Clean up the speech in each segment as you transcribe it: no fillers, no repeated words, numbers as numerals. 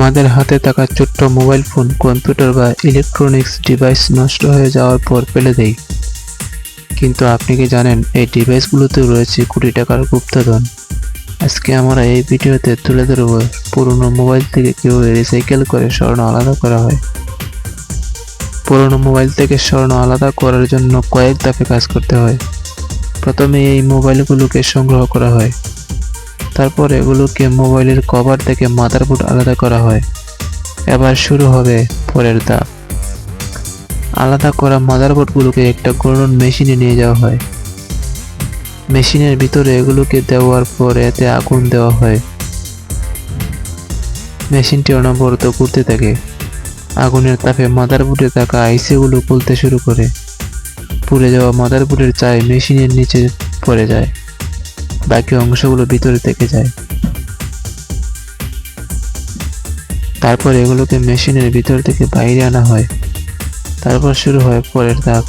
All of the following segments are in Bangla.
আমাদের হাতে থাকা ছোট্ট মোবাইল ফোন, কম্পিউটার বা ইলেকট্রনিক্স ডিভাইস নষ্ট হয়ে যাওয়ার পর ফেলে দেই। কিন্তু আপনি কি জানেন এই ডিভাইসগুলোতে রয়েছে কোটি টাকার গুপ্তধন? আজকে আমরা এই ভিডিওতে তুলে ধরব পুরনো মোবাইল থেকে কিভাবে রিসাইকেল করে স্বর্ণ আলাদা করা হয়। পুরনো মোবাইল থেকে স্বর্ণ আলাদা করার জন্য কয়েক ধাপে কাজ করতে হয়। প্রথমে এই মোবাইলগুলোকে সংগ্রহ করা হয়। তারপর এগুলোকে মোবাইলের কভার থেকে মাদারবোর্ড আলাদা করা হয়। এবার শুরু হবে পরের ধাপ। আলাদা করা মাদারবোর্ডগুলোকে একটা ঘূর্ণন মেশিনে নিয়ে যাওয়া হয়। মেশিনের ভিতরে এগুলোকে দেওয়ার পর এতে আগুন দেওয়া হয়। মেশিনটি অনবরত ঘুরতে থাকে। আগুনের তাপে মাদারবোর্ডে থাকা আইসিগুলো খুলতে শুরু করে। পুড়ে যাওয়া মাদারবোর্ডের ছাই মেশিনের নিচে পড়ে যায়। বাকি অংশগুলো ভিতরে থেকে যায়। তারপর এগুলোকে মেশিনের ভিতর থেকে বাইরে আনা হয়। তারপর শুরু হয় পরের ধাপ।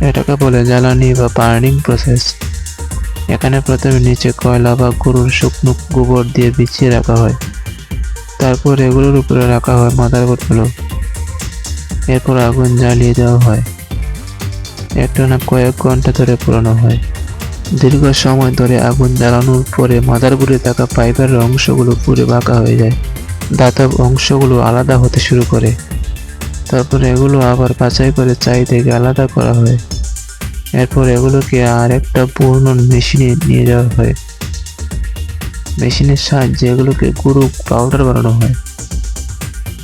এটাকে বলে জ্বালানি বা বার্নিং প্রসেস। এখানে প্রথমে নিচে কয়লা বা গরুর শুকনো গোবর দিয়ে বিছিয়ে রাখা হয়। তারপর এগুলোর উপরে রাখা হয় মাদারবোর্ডগুলো। এরপর আগুন জ্বালিয়ে দেওয়া হয়। একটানা কয়েক ঘন্টা ধরে পোড়ানো হয়। দীর্ঘ সময় ধরে আগুন জ্বালানোর পরে মাদারবোর্ডে থাকা পাইপের অংশগুলো পুড়ে বাঁকা হয়ে যায়। ধাতব অংশগুলো আলাদা হতে শুরু করে। তারপর এগুলো আবার বাছাই করে ছাই থেকে আলাদা করা হয়। এরপর এগুলোকে আর একটা ঘূর্ণন মেশিনে নিয়ে যাওয়া হয়। মেশিনের সাহায্যে এগুলোকে গুঁড়ো পাউডার বানানো হয়।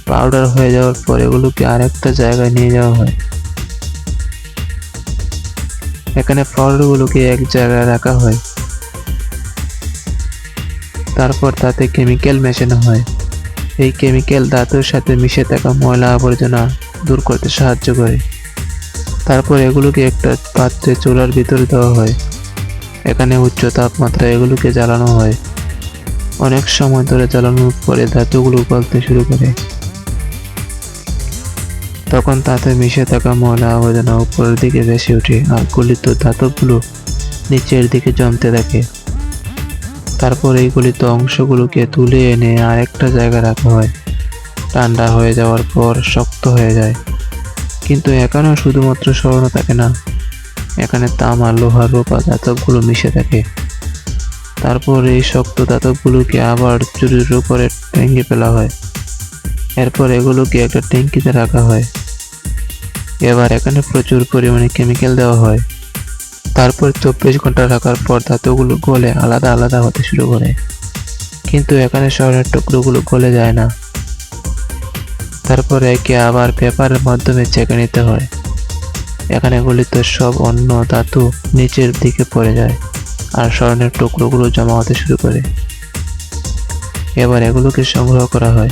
পাউডার হয়ে যাওয়ার পর এগুলোকে আর একটা জায়গায় নিয়ে যাওয়া হয়। এখানে পাউডারগুলোকে এক জায়গায় রাখা হয়। তারপর তাতে কেমিক্যাল মেশানো হয়। এই কেমিক্যাল ধাতুর সাথে মিশে থাকা ময়লা আবর্জনা দূর করতে সাহায্য করে। তারপর এগুলোকে একটা পাত্রে চুলার ভিতরে দেওয়া হয়। এখানে উচ্চ তাপমাত্রায় এগুলোকে জ্বালানো হয়। অনেক সময় ধরে জ্বালানোর পরে ধাতুগুলো গলতে শুরু করে। তখন তাতে মিশে থাকা ময়লা আবর্জনা উপরের দিকে ভেসে ওঠে আর গলিত ধাতবগুলো নিচের দিকে জমতে থাকে। তারপর এই গলিত অংশগুলোকে তুলে এনে আরেকটা জায়গায় রাখা হয়। ঠান্ডা হয়ে যাওয়ার পর শক্ত হয়ে যায়। কিন্তু এখানেও শুধুমাত্র স্বর্ণ থাকে না, এখানে তামা, লোহা, রূপা ধাতবগুলো মিশে থাকে। তারপর এই শক্ত ধাতবগুলোকে আবার চুরির উপরে ভেঙে ফেলা হয়। এরপর এগুলোকে একটা ট্যাঙ্কিতে রাখা হয়। এবার এখানে প্রচুর পরিমাণে কেমিক্যাল দেওয়া হয়। তারপর 24 ঘন্টা রাখার পর ধাতুগুলো গলে আলাদা আলাদা হতে শুরু করে। কিন্তু এখানে স্বর্ণের টুকরোগুলো গলে যায় না। তারপর একে আবার পেপারের মাধ্যমে ছেঁকে নিতে হয়। এখানে গলিত সব অন্য ধাতু নিচের দিকে পড়ে যায় আর স্বর্ণের টুকরোগুলো জমা হতে শুরু করে। এবার এগুলোকে সংগ্রহ করা হয়।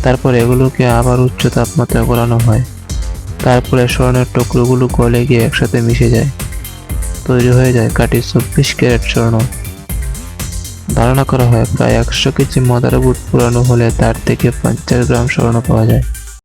তারপর এগুলোকে আবার উচ্চ তাপমাত্রায় গলানো হয়। তারপরে স্বর্ণের টুকরোগুলো গলে গিয়ে একসাথে মিশে যায়। তৈরি হয়ে যায় খাঁটি 24 ক্যারেট স্বর্ণ। ধারণা করা হয় প্রায় 100 কেজি মাদারবোর্ড পুরানো হলে তার থেকে 50 গ্রাম স্বর্ণ পাওয়া যায়।